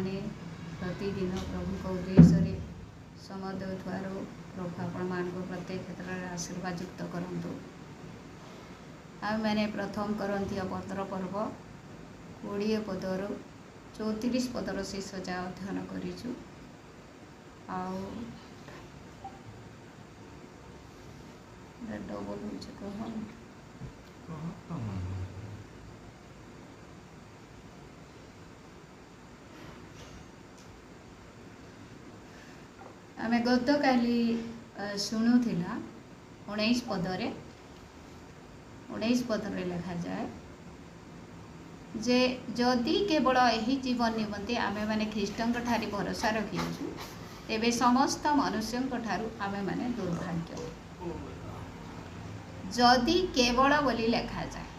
मैंने प्रतिदिन प्रभु को उद्देश्य समय देथु प्रभु आपण मान प्रत्येक क्षेत्र में आशीर्वाद युक्त करूँ। आम मैंने प्रथम करंती 15 पर्व 20 पदर 34 पदर शेष जा अध्ययन करूँ। डबल कह आम गत काली शुणुला 19 पदरे 19 पदरे लिखा जाए जे जदि केवल यही जीवन निमंते आमे माने ख्रीष्टन ठारी भरोसा रखीछु तेबे समस्त मनुष्यों ठारू आमे माने दुर्भाग्य। जदि केवल बोली लिखा जाए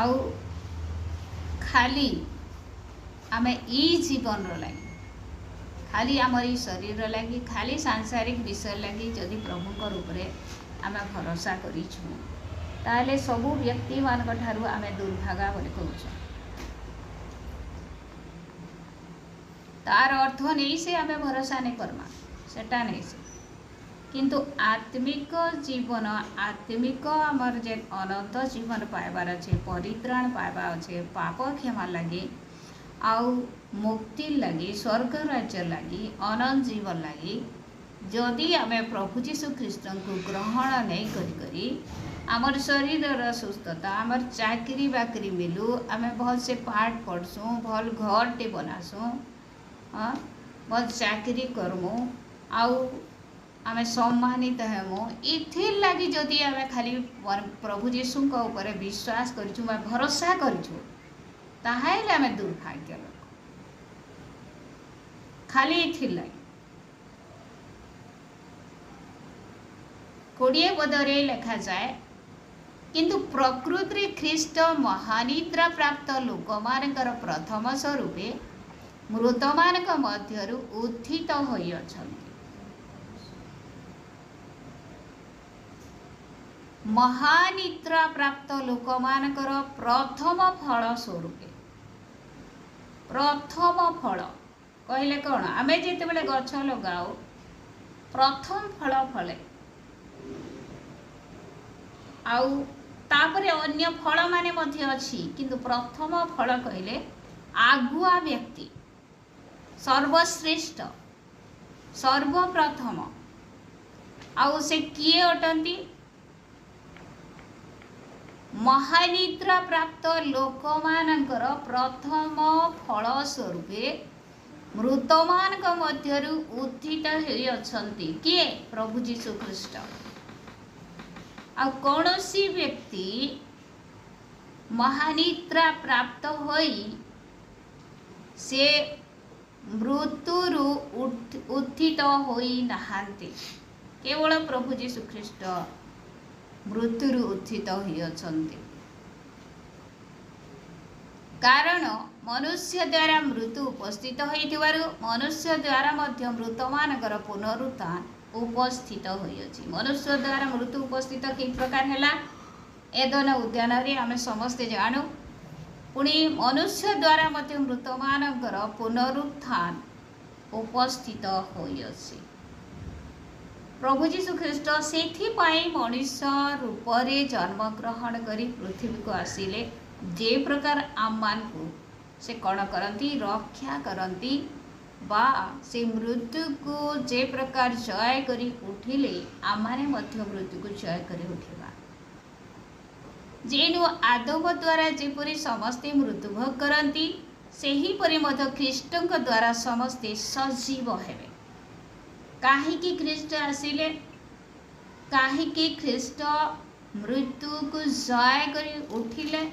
आउ खाली आमे ई जीवन रो लगी खाली आमरी शरीर लगी खाली सांसारिक विषय लगी जदि प्रभु रूप में आम भरोसा करूँ ताले सबु व्यक्ति मान ठारू आम दुर्भागा बोली कहूँ। तार अर्थ नहीं से आम भरोसा नहीं करमा सेटा नहीं से किंतु आत्मिक जीवन आत्मिक आमर जे अनंत जीवन पाइबार अच्छे परित्राण पाइबा अच्छे पाप क्षमा लगे आउ मुक्ति लगी स्वर्ग राज्य लगी अनंत जीवन लगी जदि आम प्रभु जीशु ख्रीष्ट को ग्रहण नहीं करी आमर शरीर सुस्थता आमर चाकरी बाकरी मिलू आम भल से पाठ पढ़सुँ भल घर टे बनासुँ भल चाकरी करमु आउ आम सम्मानित हेमु इथिर लगी जदि आम खाली प्रभु जीशु ऊपर विश्वास करूँ भरोसा करूँ ताहले आम दुर्भाग्य लोक खाली इथिर लगी 20 पदरे लिखा जाए किंतु प्रकृति ख्रीष्ट महानिद्रा प्राप्त लोक मानकर प्रथम स्वरूपे मृत मानक मध्यरु उत्थित होई अछंती। महानिद्रा प्राप्त लोक मानकर प्रथम फल स्वरूपे प्रथम फल कहले कौन आमे जेते बेले गछ लगाओ प्रथम फल फले आउ तापरे अन्य फल माने मध्य अछि किंतु प्रथम फल कहले आगुआ व्यक्ति सर्वश्रेष्ठ सर्वप्रथम आउ से किए अटंती महानिद्रा प्राप्त लोक मानकर प्रथम फल स्वरूपे मृत मानक मध्यरु उत्थित होई अछंती किए प्रभु जीशु ख्रीष्ट। आ कौनसी व्यक्ति महानिद्रा प्राप्त होई से मृत्युरु उत्थित होई नहांती केवल प्रभु जीशु ख्रीष्ट मृत्युरु उत्थित होई अछंती। कारण मनुष्य द्वारा मृत्यु उपस्थित होइथिबारु मनुष्य द्वारा मध्य मृत मानकर पुनरुत्थान उपस्थित होइछि। मनुष्य द्वारा मृत्यु उपस्थित कि प्रकार हैला एदन उद्यान रे आमे समस्ते जानू पुणी मनुष्य द्वारा मध्य मृत मानकर पुनरुत्थान उपस्थित होइछि। प्रभु जीशु ख्रीष्ट सेथिपाई मनुष्य रूप रे जन्म ग्रहण करी पृथ्वी को आसिले जे प्रकार आम मान को से कौन करती रक्षा करती बा से मृत्यु को जे प्रकार जय करी उठिले आमाने मध्य मृत्यु को जय करी उठिबा जेनु आदम द्वारा जेपरि समस्ते मृत्यु भोग करती सेही परि मध्य ख्रीष्टଙ୍କ द्वारा समस्ते सजीव हेबे। काहेकि ख्रीष्ट आसिले काहेकि ख्रीष्ट मृत्यु को जय करी उठिले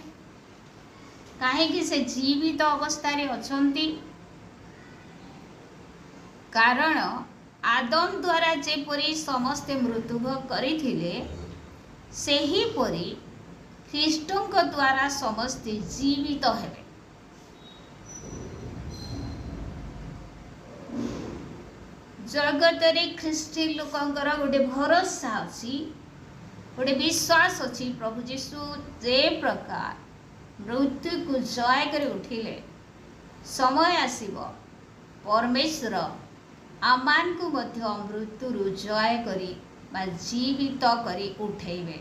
काहेकि से जीवित अवस्था रे अछंती कारण आदम द्वारा जेपरि समस्ते मृत्यु भोग करिथिले सेही परि ख्रीष्टଙ୍କ द्वारा समस्ते जीवित हेबे। जगत रे ख्रीष्टी लोकंकर गोटे भरोसा अछि गोटे विश्वास अछि प्रभु जीशु जे प्रकार मृत्यु को जय कर उठिले समय आसीबो परमेश्वर आमानकु मध्य मृत्युरु जय करी बा जीवित करी उठेइबे।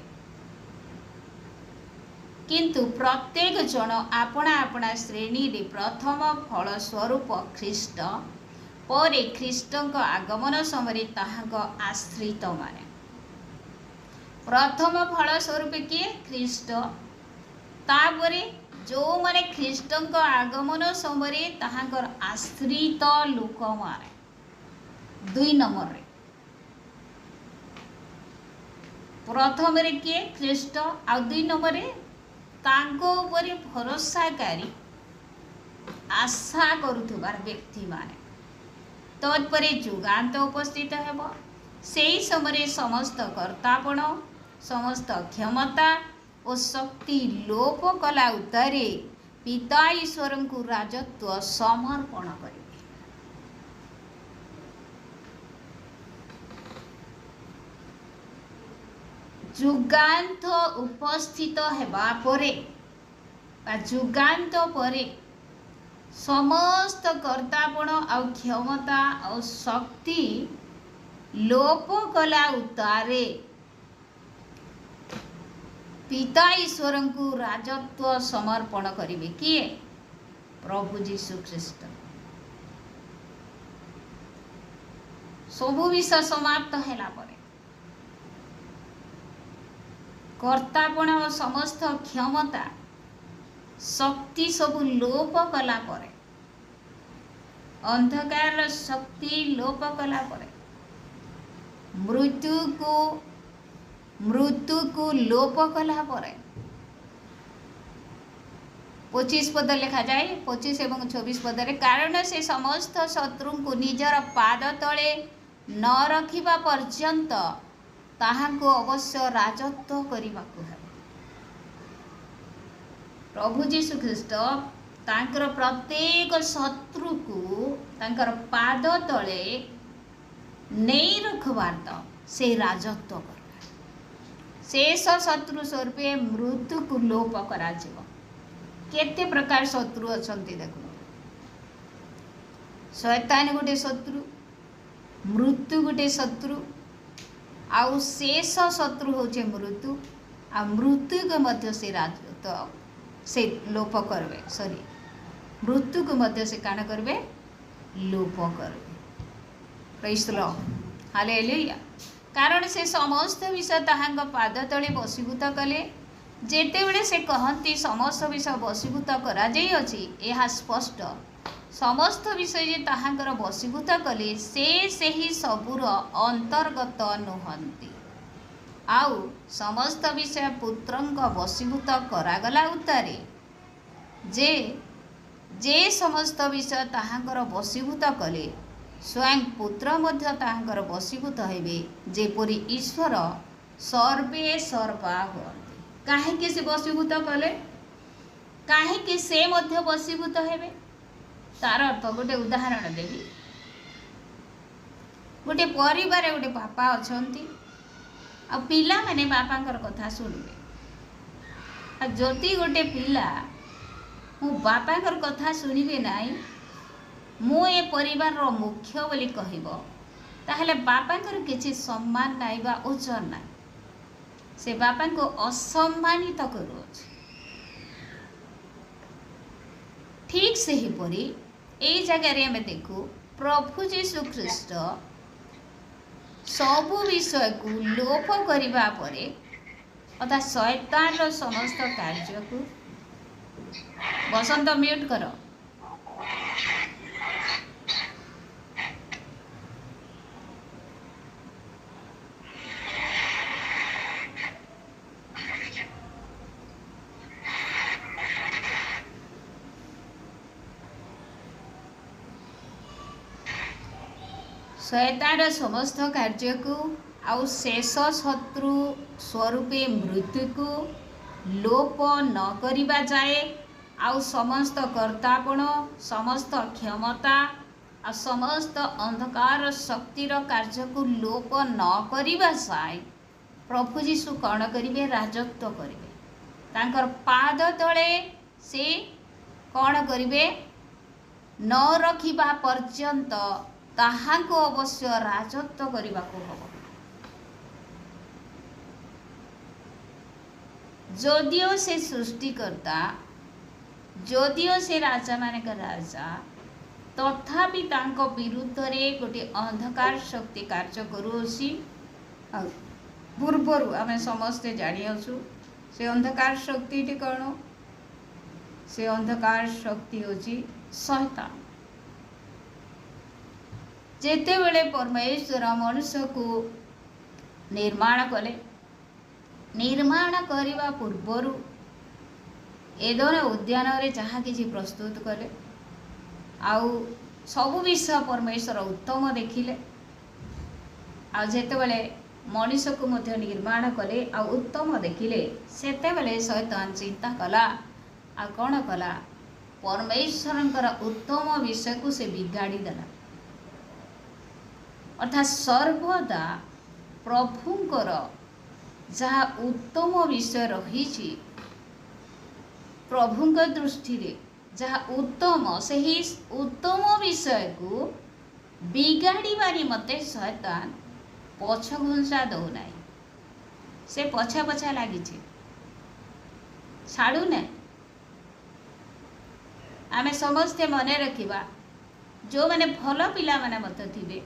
किंतु प्रत्येक जन आपणा आपणा श्रेणी रे प्रथम फल स्वरूप ख्रीष्ट परे ख्रीष्टଙ୍କ आगमन समय ताहाक आश्रित माने। प्रथम फल स्वरूप किए ख्रीष्ट, तापरे जो माने ख्रीष्टଙ୍କ आगमन समय ताहाकर आश्रित लोक माने। 2 नंबर रे प्रथम रे किए ख्रीष्ट आ 2 नंबर रे तांको उपरे भरोसाकारी आशा करुथबार व्यक्ति माने। तत्परे जुगांत उपस्थित हेब। सेई समय समस्त कर्तापण समस्त क्षमता और शक्ति लोप कला उतारे पिता ईश्वर को राजत्व समर्पण करेंगे। जुगांत उपस्थित हेबा परे जुगांत परे समस्त कर्तापण आ क्षमता और शक्ति लोप कला उतारे पिता ईश्वर को राजत्व समर्पण करिवे। किए? प्रभु जीशु ख्रीष्ट। सबु विषय समाप्त हैला परे कर्तापण और समस्त क्षमता शक्ति सबु लोप कला परे अंधकार शक्ति लोप कला परे मृत्यु को लोप कला परे 25 पद लिखा जाए 25 एवं 24 पद रे कारण से समस्त शत्रु को निजर पाद तले न रखिबा पर्यंत ताहाको अवश्य राजत्व करिबाकु है। प्रभु जीशु ख्रीष्ट तांकर प्रत्येक शत्रु को तांकर पाद तले नहीं रखबार तो से राजत्व कर शेष शत्रु स्वरूपे मृत्यु को लोप करा जीव। केते प्रकार शत्रु अछंती देखो। शैतान गोटे शत्रु, मृत्यु गोटे शत्रु, आउ शेष शत्रु होचे मृत्यु आ मृत्यु के मध्य से राजत्व से लोप करबे। सॉरी मृत्यु को मध्य से काण करबे लोप करबे। Praise the lord hallelujah. कारण से समस्त विषय ताहांग पाद तले बसीभूत कले। जेतेबेले से कहती समस्त विषय बसीभूत करा जाई अछि एहा स्पष्ट समस्त विषय जे ताहांकर बसीभूत कले से सेही सबुर अंतर्गत नुहंती। आउ समस्त विषय पुत्रंक बसीभूत करागला उतारे जे जे समस्त विषय ताहांकर बसीभूत कले स्वयं पुत्र मध्य ताहांकर बसीभूत हेबे जेपरि ईश्वर सर्वे सर्वा हुअन्ति। काहेकि से बसीभूत कले काहेकि से मध्य बसीभूत हेबे तार अर्थ गोटे उदाहरण देवी। गोटे परिवार गोटे बापा अछंती आ पिला माने बापांकर कथा सुनिबे। आ जति गोटे पिला मो बापांकर कथा सुनिबे नाही मु ए परिवार रो मुख्य बोली कहिबो ताहले बापांकर किछि सम्मान नाइ बा ओजन नाइ से बापा को असम्मानित करूछ। ठीक से ही परी एई जगह रे हमें देखू प्रभु जीशु ख्रीष्ट सबु विषय को लोप करिबा परे अर्थात शैतान रो समस्त कार्य को बसंत म्यूट करो। शैतान समस्त कार्य को आउ शेष शत्रु स्वरूपे मृत्यु को लोप न करिबा जाए आउ समस्त कर्तापण समस्त क्षमता आ समस्त अंधकार शक्तिर कार्य को लोप न करिबा जाए प्रभु जीशु कौन करिवे राजत्व करिवे। तांकर पाद तले से कौन करिवे न रखिबा पर्यंत ताहाको अवश्य राजत्व करबाको हब। जदिओ से सृष्टिकर्ता, जदिओ से राजा मानक राजा, तथापि तांको विरुद्ध रे गोटे अंधकार शक्ति कार्य करूसी। पूर्वर आम समस्ते जानिछु से अंधकार शक्ति कौन? से अंधकार शक्ति होची शैतान। जेते बेले परमेश्वर मनुष्य को निर्माण कले, निर्माण करने पूर्वर एदन उद्यान रे जहाँ किसी प्रस्तुत कले, आउ सबु विषय परमेश्वर उत्तम देखिले। आ जेते बेले मनुष्य को मध्य निर्माण कले आ उत्तम देखिले, सेते बेले शैतान चिंता कला आ कौन कला? परमेश्वरंकर उत्तम विषय को से बिगाड़ी देला। अर्थात सर्वदा प्रभुंकर जहाँ उत्तम विषय रही, प्रभुंक दृष्टि रे जहाँ उत्तम, से ही उत्तम विषय को बिगाड़ी मते शैतान पछ घुंसा दौना, से पछा पछा लगी छाड़ू ना। आमे समस्ते मने रखिबा, जो माने भल पिला माने मत थिबे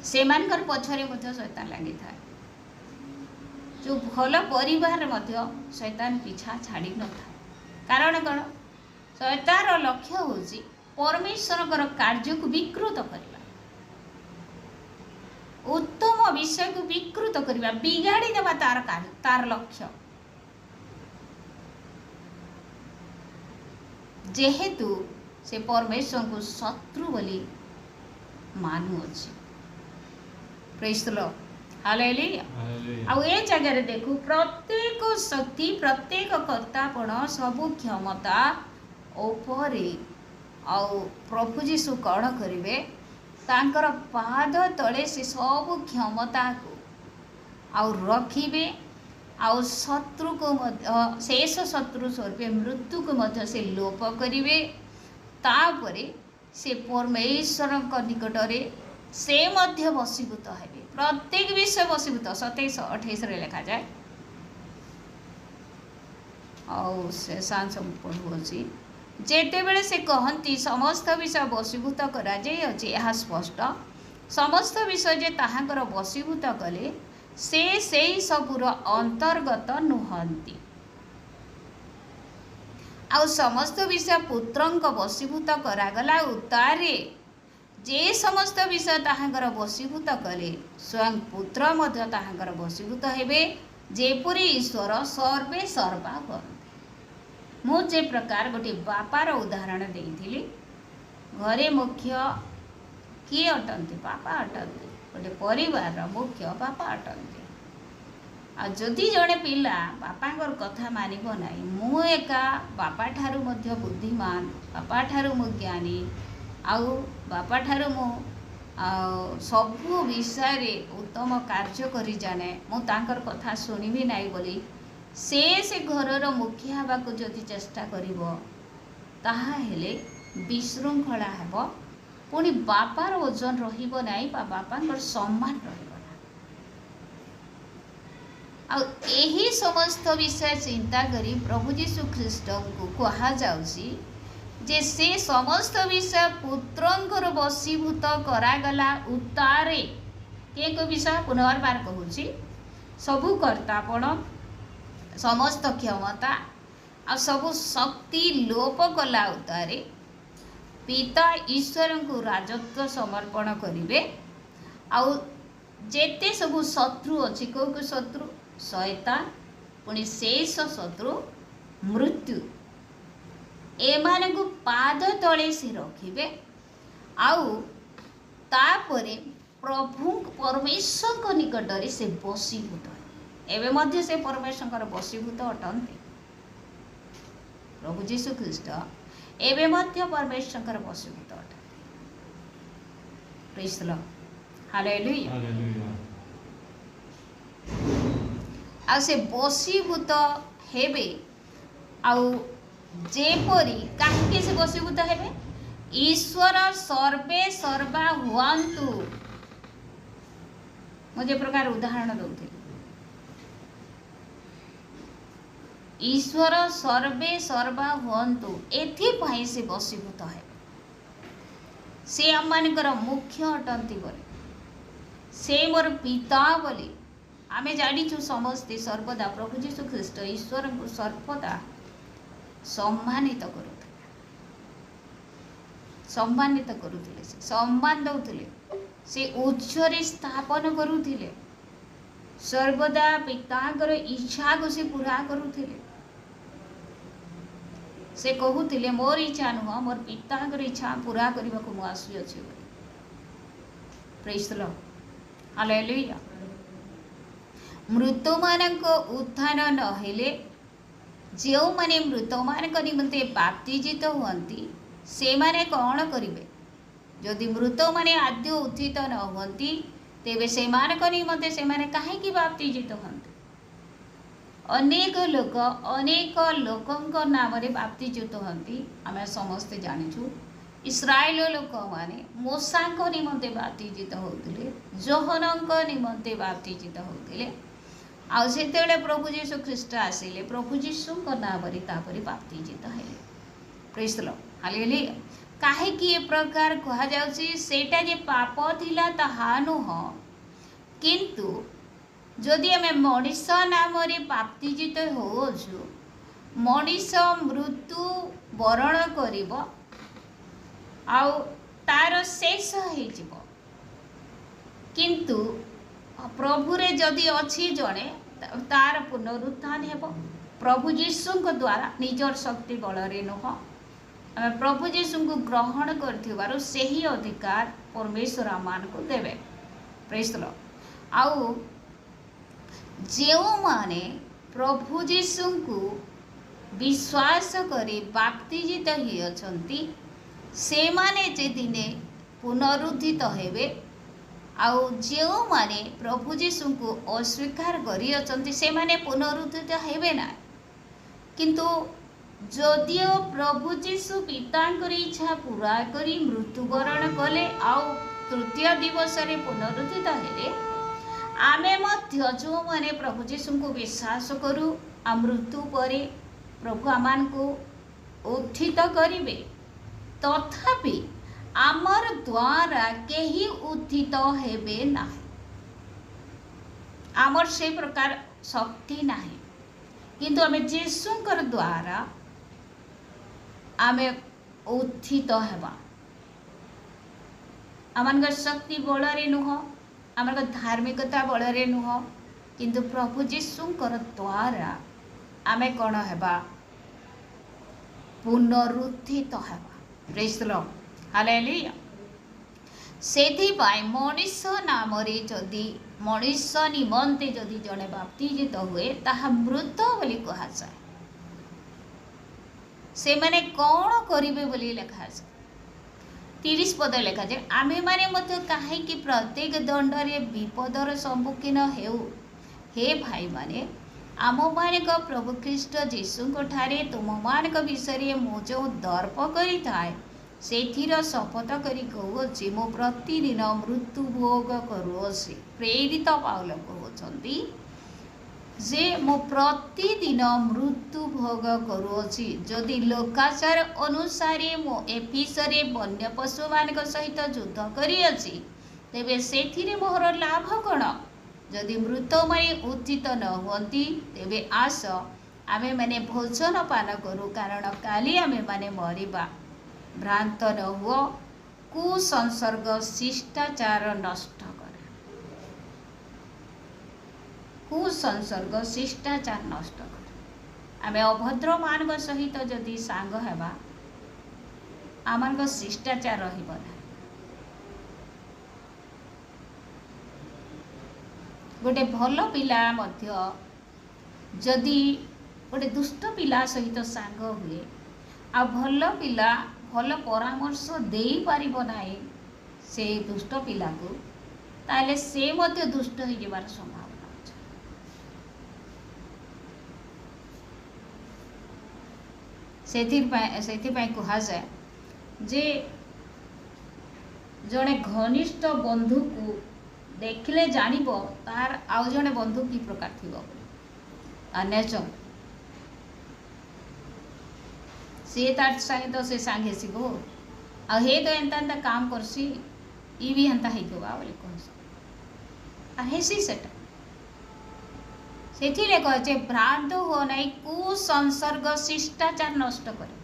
से मानकर पछरे मध्य शैतान लगी थाए। जो भल परिवार मध्य शैतान पीछा छाड़ी न था। कारण कौन? शैतान लक्ष्य होची परमेश्वर कार्य को विकृत करवा, उत्तम विषय को विकृत करवा, बिगाड़ी देवा तार लक्ष्य। जेहेतु से परमेश्वर को शत्रु बोली मानु अछि। Praise the lord, hallelujah. आ ए जगह देखु प्रत्येक शक्ति, प्रत्येक कर्तापण, सबु क्षमता ओपरे आउ प्रभु जीशु कौन करिवे? तांकर पाद तले से सबु क्षमता को आउ रखिबे, आउ शत्रु को शेष शत्रु स्वरूप मृत्यु को मध्य से लोप करिवे। तापरे से परमेश्वर निकटरे से मध्य वशीभूत हेबे। प्रत्येक विषय वशीभूत 27-28 रे लिखा जाए। और से सांस पढ़ुची जेते बेले से कहती समस्त विषय वशीभूत करा जाय अछि, यह स्पष्ट। समस्त विषय जे ताहांकर वशीभूत कले से सबुर अंतर्गत नुहंती। आ समस्त विषय पुत्रंक वशीभूत करागला उतारे। जे समस्त विषय ताहांकर वशीभूत कले स्वयं पुत्र मध्य ताहांकर वशीभूत हेबे, जेपरि ईश्वर सर्वे सर्वा करते। मु जे प्रकार गोटे बापार उदाहरण देइथिली, घरे मुख्य किए अटंती? बापा अटंती। गोटे परिवार मुख्य बापा अटंती। आ जदि जड़े पिला बापांकर कथा मानिब नाही, मु एका बापा ठारू मध्य बुद्धिमान, बापा ठारू मु ज्ञानी, आउ बापा ठारू मु सबु विषय रे उत्तम कार्य करी जाने, मु तांकर कथा सुनिबी नाही बोली से घरर मुखिया हेबाकु जदि चेष्टा करिवो, ताहा हेले विशृंखला हेब। पुणी बापार ओजन रहिबो नाही बा बापांकर सम्मान रहिबो ना। आ एही समस्त विषय चिंता करी प्रभु जीशु ख्रीष्ट को कहा जाउसी जे से समस्त विषय पुत्रंकर वशीभूत करागला उतारे। के विषय पुनर्बार कहूची? सबु कर्तापण, समस्त क्षमता आ सबु शक्ति लोप कला उतारे पिता ईश्वर को राजत्व समर्पण करिवे। आउ जेते सबु शत्रु अछि, को शत्रु? शैतान, पुणी शेष शत्रु मृत्यु, एमान को पाद तले से रखिबे। आउ तापरे प्रभु परमेश्वर को निकटरे से वशीभूत। एवं मध्य से परमेश्वर वशीभूत अटंती। प्रभु जीशु ख्रीष्ट एवं मध्य परमेश्वर वशीभूत अटंती। Praise the lord, hallelujah. आ से वशीभूत हेबे। आउ जेपरी काहे से वशीभूत हेबे? ईश्वर सर्वे सर्वा हुआंतु। मुझे प्रकार उदाहरण दौଥିଲି। ईश्वर सर्वे सर्वा हुआंतु एथिपाई से बसीभूत है। से आम मानकर मुख्य अटंती बोले से मोर पिता बोली आमे जानिछु समस्ते सर्वदा प्रभु जीशु ख्रीस्ट ईश्वर को सर्वदा सम्मानित करुथिले से सम्मान दउथिले से उच्चरे स्थापन करुथिले सर्वदा पितांकर इच्छा को से पूरा करुथिले से कहूथिले मोर इच्छा नुह मोर पितांकर इच्छा पूरा करने को मु आसुची अछि। Praise the lord, hallelujah. मृत मानक उत्थान न हेले जो माने मृत मानक निमंते बाप्तिजित हुअंती से माने कौन करिवे? जदि मृत माने आद्य उत्थित न हुअंती तेबे से मानक निमंते से माने काहेकि बाप्तिजित हुअंती? अनेक लोकंक नाम रे बाप्तिजित हुअंती आमे समस्ते जानिछु। इस्राएल लोक माने मूसांक निमंते बाप्तिजित होउथिले, जोहनंक निमंते बाप्तिजित होउथिले। आउ सेतेबेले प्रभु जीशु ख्रीस्ट आसिले प्रभु जीशु नाम रे तापरे बाप्तिजित हेले। Praise the lord, hallelujah. काहे कि ए प्रकार कहा जाउची सेटा जे पाप थिला ताहा नुह, किंतु जदि आमे मनीष नाम रे बाप्तिजित होउछु मनीष मृत्यु वरण करिवो आउ तार शेष हो जिवो, किंतु प्रभु रे जदि अछि जणे तार पुनरुत्थान हेबो प्रभु जीशु द्वारा निजर शक्ति बल रे नुह प्रभु जीशु को ग्रहण करथिबारु सेही अधिकार परमेश्वर आमान को देबे। Praise the Lord. आउ जेउ माने प्रभु जीशु को विश्वास करी बाप्तिजित ही अछंती से माने जे दिने पुनरुत्थित हेबे आउ जो माने प्रभु जीशु को अस्वीकार करी अछंती से माने पुनरुत्थित हेबे ना, किंतु जदियो प्रभु जीशु पितांकर इच्छा पूरा करी मृत्युवरण कले आउ तृतीय दिवस रे पुनरुत्थित हेले आमे मध्य जो माने प्रभु जीशु को विश्वास करू आ मृत्यु परे प्रभु आमान को उत्थित करिवे तथापि आमर द्वारा केही उत्थित हेबे ना, आमर से प्रकार शक्ति नाही, किंतु आमे जीशुंकर द्वारा आमे उत्थित हेबा। आमनकर शक्ति बल रे नुह आमनकर धार्मिकता बल रे नुह, किंतु प्रभु जीशुंकर द्वारा आमे कौन हेबा पुनरुत्थित हेबा। Praise the lord, hallelujah. सेथि पाई मनीष नाम रे जदि मनीष निमंते जदि जने बाप्तिजित हुए ताहा मृत बोली कहा जाए। से माने कौन करिवे बोली लिखा जाए 30 पद लिखा जाए आमे माने मध्य काहे कि प्रत्येक दंड रे विपदर सम्मुखीन हेउ हे भाई माने आम मानक प्रभु ख्रीस्ट जीशु ठारे तुम मानक विषय मु जो दर्प करी थाए सेथिर शपथ करी कहूची मु प्रतिदिन मृत्यु भोग करुअछि। प्रेरित पाउल कहउछंती जे मु प्रतिदिन मृत्यु भोग करुअछि जदि लोकाचार अनुसारे मु एफिसरे वन्य पशु मानक सहित युद्ध करिअछि तेबे सेथिरे मोहर लाभ कण? जदि मृत माने उत्थित न हुअंती तेबे आस आमे माने भोजन पान करू कारण काली आमे माने मरिबा। भ्रांत न हुओ कुसंसर्ग शिष्टाचार नष्ट करे, कुसंसर्ग शिष्टाचार नष्ट करे। आमे अभद्र मानक सहित जदि सांग हेबा आमनक शिष्टाचार रहिबो ना। गोटे भल पिला मध्य जदि गोटे दुष्ट पिला सहित सांग हुए आ भल पिला भल परामर्श दे पारिबो नाही से दुष्ट पिला को ताले से मध्य दुष्ट हो जबार संभावना अछि। सेथि पय कहा जाए जे जड़े घनिष्ठ बंधु को देखिले जानिब तार आउ जड़े बंधु कि प्रकार थी नेचर सी तार संगे तो से सांगे सिगो आ हे तो एंता एंता काम करसी ई भी एंता हे गवा बोले कहस आ हेसी सेटा सेथिले कहे भ्रांत हो नहीं कुसंसर्ग शिष्टाचार नष्ट करे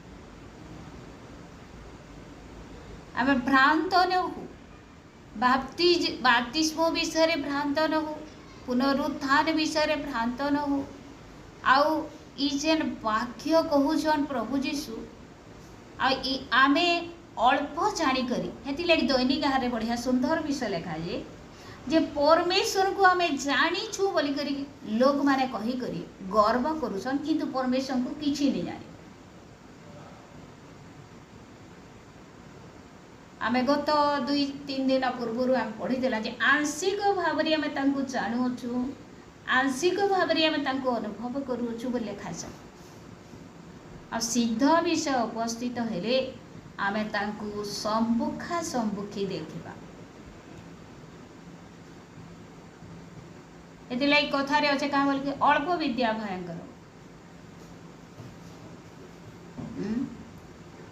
आम भ्रांत न हो बाप्तिस्म विषय भ्रांत न हो पुनरुत्थान विषय भ्रांत न हो आउ ई जेन वाक्य कहूछन प्रभु जीशु आमे अल्प जाणिकरी हेती लगी दैनिक आहार बढ़िया सुंदर विषय लिखा जे परमेश्वर को आमे जानीछु बोली करी लोग माने कही करी गर्व करूछन किंतु परमेश्वर को किछि नहीं जाने आमे गत 2-3 दिन पूर्व आम पढ़ी देला जे आंशिक भाव रे आमे तांको जानुछु आंशिक भाव रे आमे तांको अनुभव करूछु बोली लिखा छ आ सिद्ध विषय उपस्थित हेले आमे तांको सम्मुखा सम्मुखी देखिबा एतिलाई कथारे अच्छे क्या बोल के अल्प विद्या भयंकर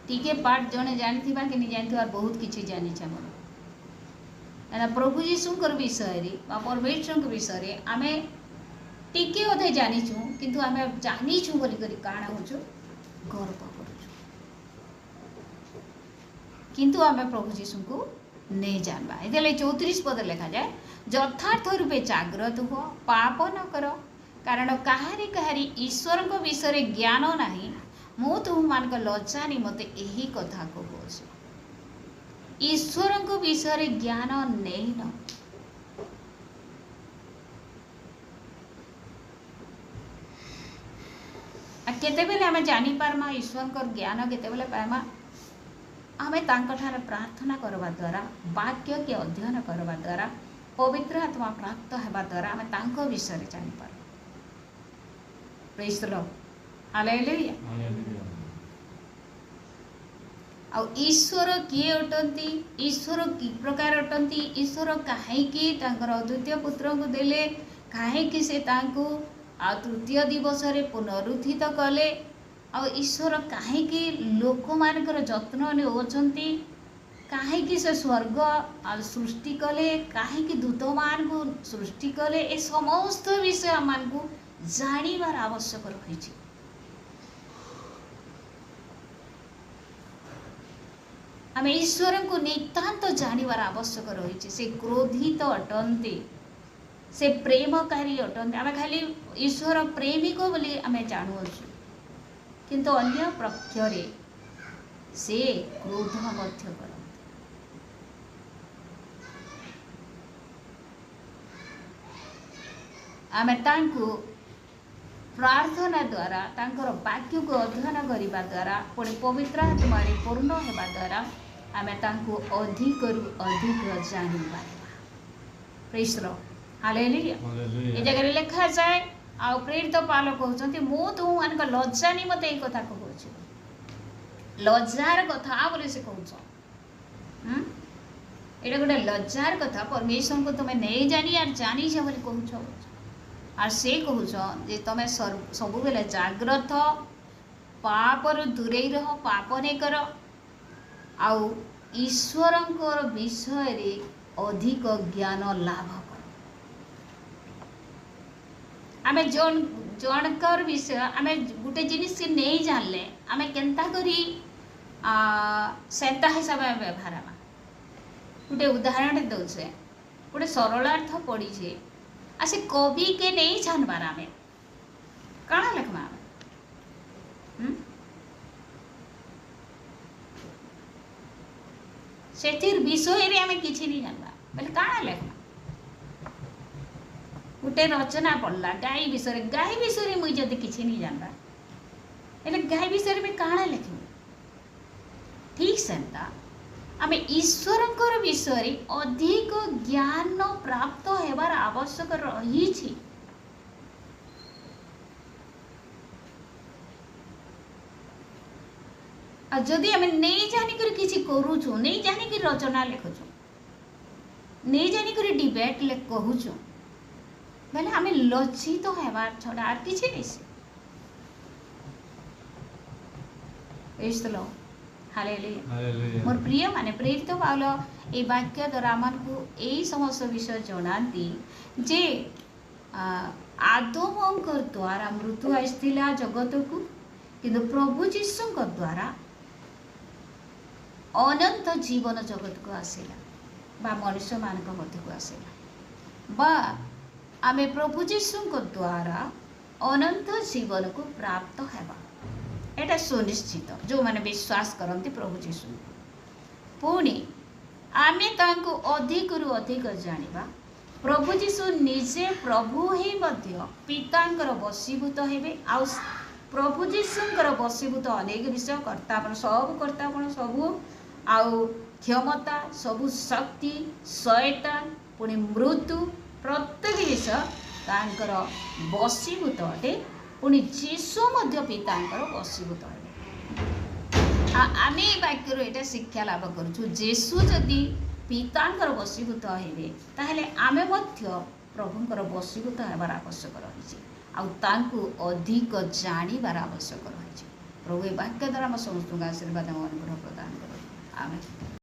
टीके पाठ जने जानी कि नहीं जानी बहुत किसी जानी मोर प्रभु जीशुकर विषय रे परमेश्वर विषय रे आमे टीके अधे जानीचु किंतु आमे जानीचु बोली करी काना होचु गर्व करूचु किंतु आमे प्रभु जीशु को नहीं जानवा ये 34 पद लिखा जाए यथार्थ रूपे जाग्रत हो पाप न कर कारण कहारी कहारी ईश्वर को विषय ज्ञान नहीं मु तुम मान लज्जा निमते यही कथा को कह ईश्वर को विषय ज्ञान नहीं न केते बेले आमे जानी पारमा ईश्वर को ज्ञान केते बेले पामा आमे तांकठार प्रार्थना करवा द्वारा वाक्य के अध्ययन करवा द्वारा पवित्र आत्मा प्राप्त हेबा द्वारा आमे तांको विषय जानि पार प्रेज द लॉर्ड हालेलुया आ ईश्वर किए अटंती ईश्वर की प्रकार अटंती ईश्वर काहे की तांकर अद्वितीय पुत्र को देले काहे की से तांको आ तृतीय दिवस रे पुनरुत्थित कले आ ईश्वर काहे की लोक मानकर जत्न नेउछंती काहे की से स्वर्ग सृष्टि कले काहे की दूत मान को सृष्टि कले ए समस्त विषय मान को जानिबार आवश्यक रही आम ईश्वर को नितांत जानिबार आवश्यक रही से क्रोधित अटंती से प्रेमकारी अटंती आम खाली ईश्वर प्रेमिक बोली आम जानुछु किंतु अन्य पक्षरे से क्रोध मध्य करते आम तांको प्रार्थना द्वारा तांकर वाक्य को अध्ययन करने द्वारा पुणी पवित्र आत्मा पूर्ण होगा द्वारा आम तांको अधिक अधिक जानी पारिबा प्रेज द लॉर्ड हालेलुया ए जगह लिखा जाए आ प्रेरित पाल कहते मु तुम मान लज्जा नहीं मत यही कथा कहूँ लज्जार कथा बोले से कहूँ ये गोटे लज्जार कथा परमेश्वर को तुम्हें नहीं जानी यार जानी बोली कहूँ आर से कहूँ जे तुम सब बेले जाग्रत पाप दूरे रह पाप नहीं कर आउ ईश्वर विषय रे अधिक ज्ञान लाभ कर आमे जनकर विषय आमे गोटे जिनिस नहीं जानले आमे केंता करी सेंता हिसाब से व्यवहार आमा गोटे उदाहरण दौचे गोटे सरलार्थ पड़ी छे आ से कवि के नहीं जानबार आमे काଣା लिखमा सेथिर विषय रे आमे किछि नहीं जानबा बोले काଣା लिखमा गोटे रचना पढ़ला गाय विषय मुई जदि किछि नहीं जानबा एले गाय विषय में काଣା लिखिबे ठीक सेंता आमे ईश्वरंकर विषय अधिक ज्ञान प्राप्त हेबार आवश्यक रही छी आ जदि आम नहीं जानिक किसी करूचु नहीं जानिक रचना लिखुचु नहीं जानिक डिबेट कहूचु बेले आम लज्जित तो हेबार छड़ा आर किसी नहीं से हालेलुया। मोर प्रिय माने प्रेरित पाउल ए वाक्य द्वारा आमको यही समस्त विषय जनाती जे आदमंकर द्वारा मृत्यु आसला जगत को किंतु प्रभु जीशु द्वारा अनंत जीवन जगत को आसला बा मनुष्य मान मध्य को आसला बा आमे प्रभु जीशु द्वारा अनंत जीवन को प्राप्त हेबा एटा सुनिश्चित जो माने विश्वास करते प्रभु जीशु पुणी आमे तांको अधिक रु अधिक जानिबा प्रभु जीशु निजे प्रभु ही मध्य पितांकर वशीभूत हेबे आ प्रभु जीशुंकर वशीभूत अनेक विषय कर्तापन सबू आउ क्षमता सबु शक्ति शैतान पुणी मृत्यु प्रत्येक विषय तांकर वशीभूत अटे पुणी जीशु मध्य पितांकर वशीभूत हेबे आमे वाक्यर एटा शिक्षा लाभ करूछु जीशु जदि पितांकर वशीभूत हेबे ताहेले आमे मध्य प्रभुंकर वशीभूत हेबार आवश्यक रही आउ अधिक जानिबार आवश्यक रही प्रभु वाक्य द्वारा समस्त आशीर्वाद अनुग्रह प्रदान करो आमेन।